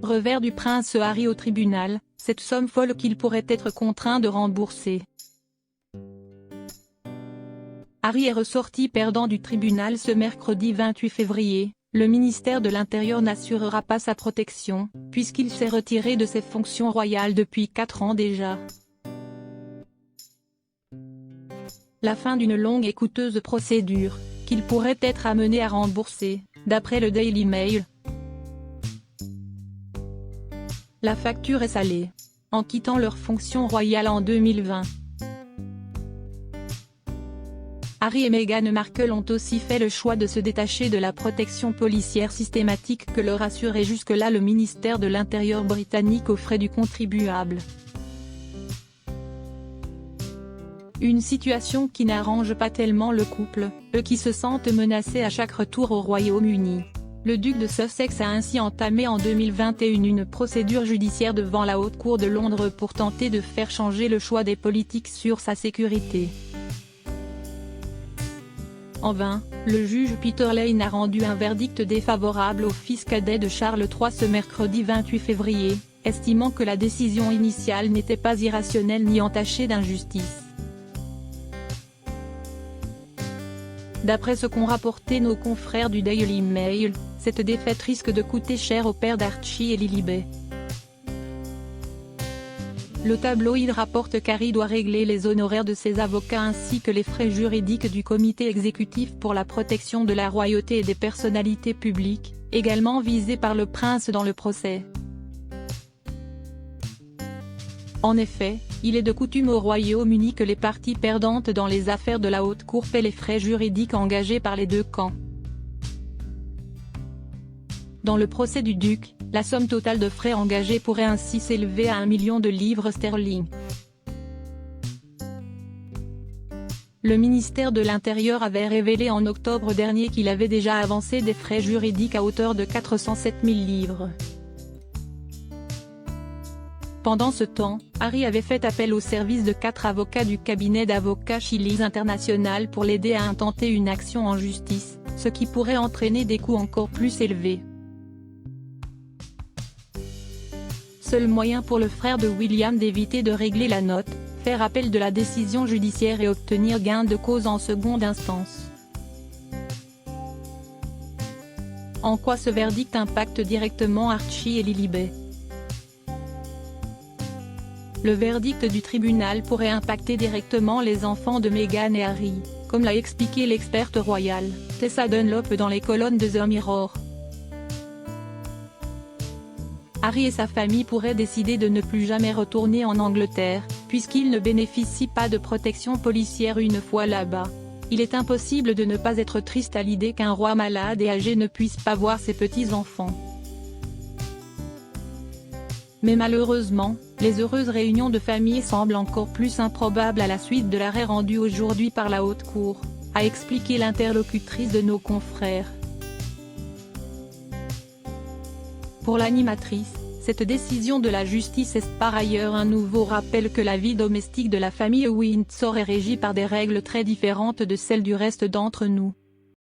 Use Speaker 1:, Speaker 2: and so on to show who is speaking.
Speaker 1: Revers du prince Harry au tribunal, cette somme folle qu'il pourrait être contraint de rembourser. Harry est ressorti perdant du tribunal ce mercredi 28 février. Le ministère de l'Intérieur n'assurera pas sa protection, puisqu'il s'est retiré de ses fonctions royales depuis 4 ans déjà. La fin d'une longue et coûteuse procédure, qu'il pourrait être amené à rembourser, d'après le Daily Mail. La facture est salée. En quittant leurs fonctions royales en 2020. Harry et Meghan Markle ont aussi fait le choix de se détacher de la protection policière systématique que leur assurait jusque-là le ministère de l'Intérieur britannique aux frais du contribuable. Une situation qui n'arrange pas tellement le couple, eux qui se sentent menacés à chaque retour au Royaume-Uni. Le duc de Sussex a ainsi entamé en 2021 une procédure judiciaire devant la Haute Cour de Londres pour tenter de faire changer le choix des politiques sur sa sécurité. En vain, le juge Peter Lane a rendu un verdict défavorable au fils cadet de Charles III ce mercredi 28 février, estimant que la décision initiale n'était pas irrationnelle ni entachée d'injustice. D'après ce qu'ont rapporté nos confrères du Daily Mail, cette défaite risque de coûter cher au père d'Archie et Lilibet. Le tabloïd rapporte qu'Harry doit régler les honoraires de ses avocats ainsi que les frais juridiques du comité exécutif pour la protection de la royauté et des personnalités publiques, également visées par le prince dans le procès. En effet, il est de coutume au Royaume-Uni que les parties perdantes dans les affaires de la Haute Cour paient les frais juridiques engagés par les deux camps. Dans le procès du duc, la somme totale de frais engagés pourrait ainsi s'élever à 1 million de livres sterling. Le ministère de l'Intérieur avait révélé en octobre dernier qu'il avait déjà avancé des frais juridiques à hauteur de 407 000 livres. Pendant ce temps, Harry avait fait appel au service de 4 avocats du cabinet d'avocats Chili's International pour l'aider à intenter une action en justice, ce qui pourrait entraîner des coûts encore plus élevés. Seul moyen pour le frère de William d'éviter de régler la note, faire appel de la décision judiciaire et obtenir gain de cause en seconde instance. En quoi ce verdict impacte directement Archie et Lilibet? Le verdict du tribunal pourrait impacter directement les enfants de Meghan et Harry, comme l'a expliqué l'experte royale, Tessa Dunlop dans les colonnes de The Mirror. Harry et sa famille pourraient décider de ne plus jamais retourner en Angleterre, puisqu'ils ne bénéficient pas de protection policière une fois là-bas. Il est impossible de ne pas être triste à l'idée qu'un roi malade et âgé ne puisse pas voir ses petits-enfants. Mais malheureusement, les heureuses réunions de famille semblent encore plus improbables à la suite de l'arrêt rendu aujourd'hui par la Haute Cour, a expliqué l'interlocutrice de nos confrères. Pour l'animatrice, cette décision de la justice est par ailleurs un nouveau rappel que la vie domestique de la famille Windsor est régie par des règles très différentes de celles du reste d'entre nous.